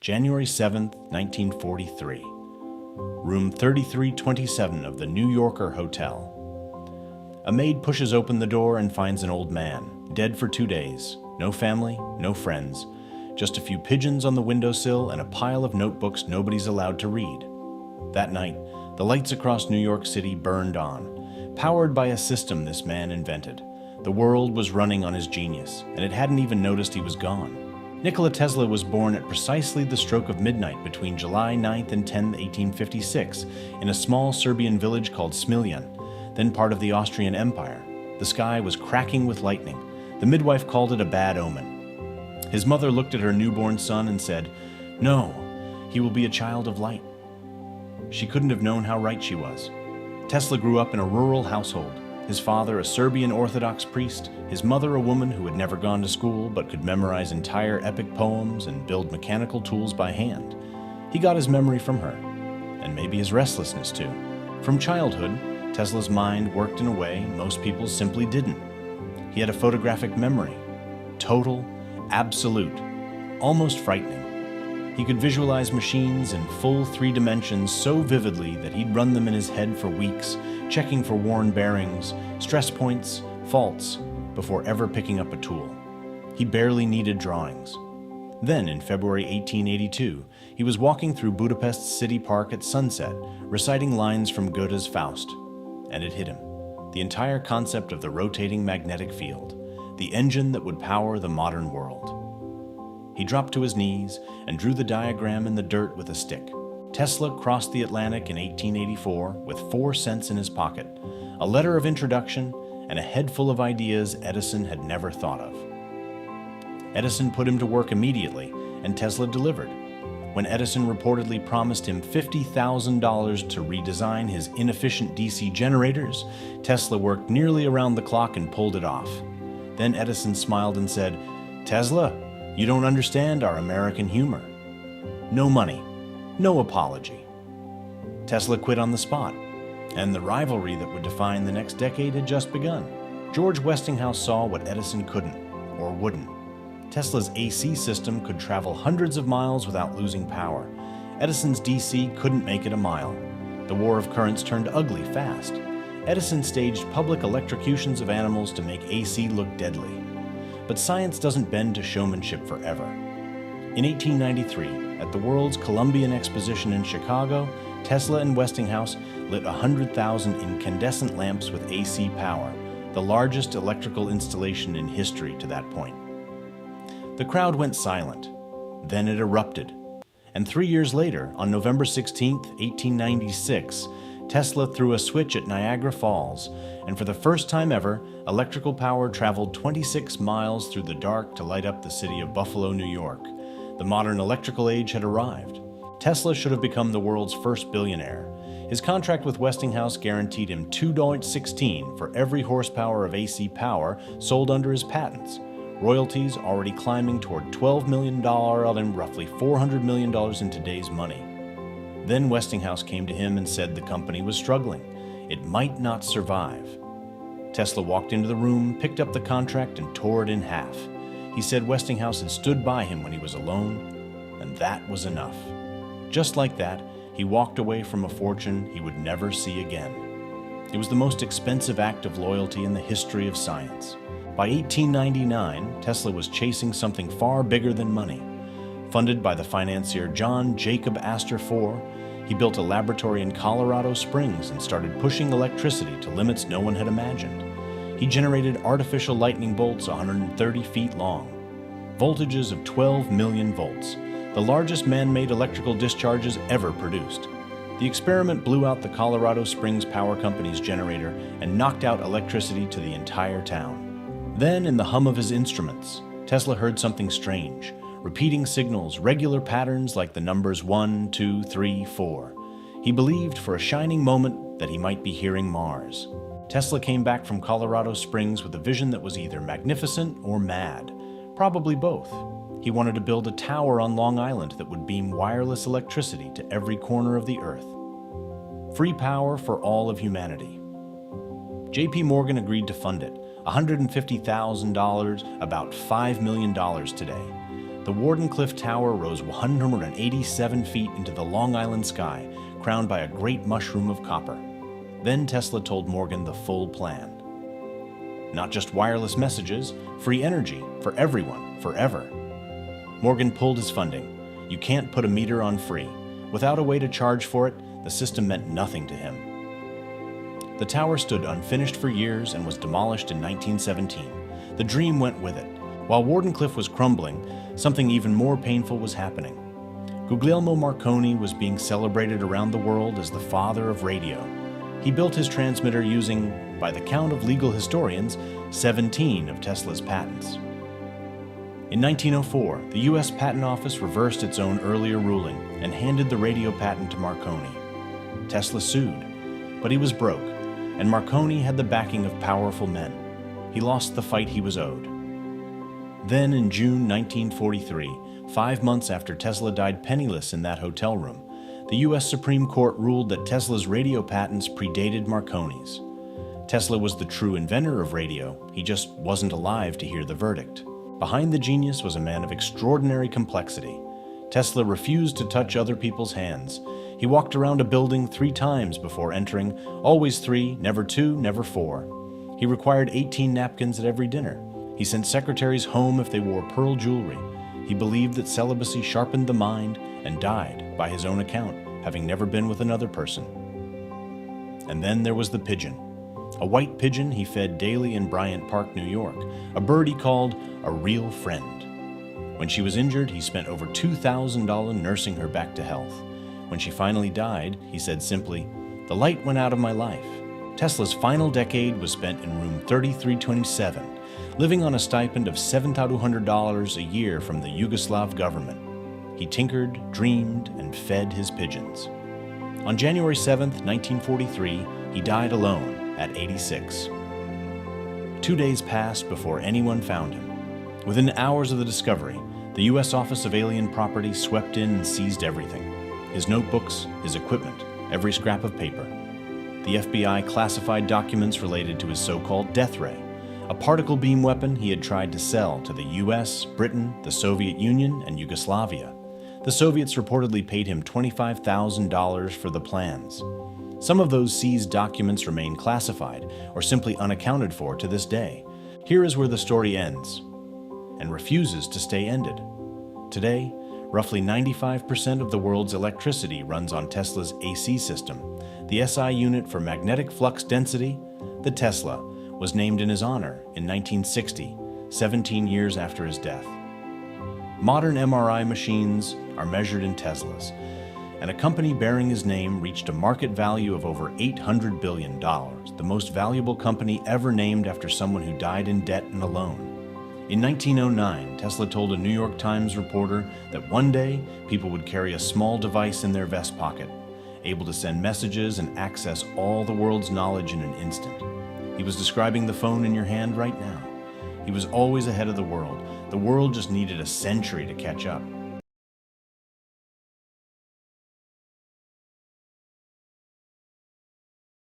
January 7, 1943. Room 3327 of the New Yorker Hotel. A maid pushes open the door and finds an old man, dead for 2 days. No family, no friends. Just a few pigeons on the windowsill and a pile of notebooks nobody's allowed to read. That night, the lights across New York City burned on, powered by a system this man invented. The world was running on his genius, and it hadn't even noticed he was gone. Nikola Tesla was born at precisely the stroke of midnight between July 9th and 10th, 1856, in a small Serbian village called Smiljan, then part of the Austrian Empire. The sky was cracking with lightning. The midwife called it a bad omen. His mother looked at her newborn son and said, "No, he will be a child of light." She couldn't have known how right she was. Tesla grew up in a rural household. His father, a Serbian Orthodox priest, his mother, a woman who had never gone to school but could memorize entire epic poems and build mechanical tools by hand. He got his memory from her, and maybe his restlessness too. From childhood, Tesla's mind worked in a way most people simply didn't. He had a photographic memory, total, absolute, almost frightening. He could visualize machines in full 3 dimensions so vividly that he'd run them in his head for weeks, checking for worn bearings, stress points, faults, before ever picking up a tool. He barely needed drawings. Then, in February 1882, he was walking through Budapest's city park at sunset, reciting lines from Goethe's Faust, and it hit him. The entire concept of the rotating magnetic field, the engine that would power the modern world. He dropped to his knees and drew the diagram in the dirt with a stick. Tesla crossed the Atlantic in 1884 with 4 cents in his pocket, a letter of introduction, and a head full of ideas Edison had never thought of. Edison put him to work immediately, and Tesla delivered. When Edison reportedly promised him $50,000 to redesign his inefficient DC generators, Tesla worked nearly around the clock and pulled it off. Then Edison smiled and said, "Tesla, you don't understand our American humor. No money. No apology." Tesla quit on the spot, and the rivalry that would define the next decade had just begun. George Westinghouse saw what Edison couldn't, or wouldn't. Tesla's AC system could travel hundreds of miles without losing power. Edison's DC couldn't make it a mile. The war of currents turned ugly fast. Edison staged public electrocutions of animals to make AC look deadly. But science doesn't bend to showmanship forever. In 1893, at the World's Columbian Exposition in Chicago, Tesla and Westinghouse lit 100,000 incandescent lamps with AC power, the largest electrical installation in history to that point. The crowd went silent. Then it erupted. And 3 years later, on November 16, 1896, Tesla threw a switch at Niagara Falls, and for the first time ever, electrical power traveled 26 miles through the dark to light up the city of Buffalo, New York. The modern electrical age had arrived. Tesla should have become the world's first billionaire. His contract with Westinghouse guaranteed him $2.16 for every horsepower of AC power sold under his patents. Royalties already climbing toward $12 million and roughly $400 million in today's money. Then Westinghouse came to him and said the company was struggling. It might not survive. Tesla walked into the room, picked up the contract, and tore it in half. He said Westinghouse had stood by him when he was alone, and that was enough. Just like that, he walked away from a fortune he would never see again. It was the most expensive act of loyalty in the history of science. By 1899, Tesla was chasing something far bigger than money. Funded by the financier John Jacob Astor IV, he built a laboratory in Colorado Springs and started pushing electricity to limits no one had imagined. He generated artificial lightning bolts 130 feet long, voltages of 12 million volts, the largest man-made electrical discharges ever produced. The experiment blew out the Colorado Springs Power Company's generator and knocked out electricity to the entire town. Then, in the hum of his instruments, Tesla heard something strange, repeating signals, regular patterns like the numbers 1, 2, 3, 4. He believed for a shining moment that he might be hearing Mars. Tesla came back from Colorado Springs with a vision that was either magnificent or mad, probably both. He wanted to build a tower on Long Island that would beam wireless electricity to every corner of the earth. Free power for all of humanity. J.P. Morgan agreed to fund it, $150,000, about $5 million today. The Wardenclyffe Tower rose 187 feet into the Long Island sky, crowned by a great mushroom of copper. Then Tesla told Morgan the full plan. Not just wireless messages, free energy for everyone, forever. Morgan pulled his funding. You can't put a meter on free. Without a way to charge for it, the system meant nothing to him. The tower stood unfinished for years and was demolished in 1917. The dream went with it. While Wardenclyffe was crumbling, something even more painful was happening. Guglielmo Marconi was being celebrated around the world as the father of radio. He built his transmitter using, by the count of legal historians, 17 of Tesla's patents. In 1904, the U.S. Patent Office reversed its own earlier ruling and handed the radio patent to Marconi. Tesla sued, but he was broke, and Marconi had the backing of powerful men. He lost the fight he was owed. Then in June 1943, 5 months after Tesla died penniless in that hotel room, the U.S. Supreme Court ruled that Tesla's radio patents predated Marconi's. Tesla was the true inventor of radio, he just wasn't alive to hear the verdict. Behind the genius was a man of extraordinary complexity. Tesla refused to touch other people's hands. He walked around a building 3 times before entering, always 3, never 2, never 4. He required 18 napkins at every dinner. He sent secretaries home if they wore pearl jewelry. He believed that celibacy sharpened the mind and died, by his own account, having never been with another person. And then there was the pigeon. A white pigeon he fed daily in Bryant Park, New York, a bird he called a real friend. When she was injured, he spent over $2,000 nursing her back to health. When she finally died, he said simply, "The light went out of my life." Tesla's final decade was spent in room 3327, living on a stipend of $7,200 a year from the Yugoslav government. He tinkered, dreamed, and fed his pigeons. On January 7, 1943, he died alone at 86. 2 days passed before anyone found him. Within hours of the discovery, the U.S. Office of Alien Property swept in and seized everything. His notebooks, his equipment, every scrap of paper. The FBI classified documents related to his so-called death ray, a particle beam weapon he had tried to sell to the US, Britain, the Soviet Union, and Yugoslavia. The Soviets reportedly paid him $25,000 for the plans. Some of those seized documents remain classified or simply unaccounted for to this day. Here is where the story ends, and refuses to stay ended. Today, roughly 95% of the world's electricity runs on Tesla's AC system. The SI unit for magnetic flux density, the Tesla, was named in his honor in 1960, 17 years after his death. Modern MRI machines are measured in Teslas, and a company bearing his name reached a market value of over $800 billion, the most valuable company ever named after someone who died in debt and alone. In 1909, Tesla told a New York Times reporter that one day people would carry a small device in their vest pocket, able to send messages and access all the world's knowledge in an instant. He was describing the phone in your hand right now. He was always ahead of the world. The world just needed a century to catch up.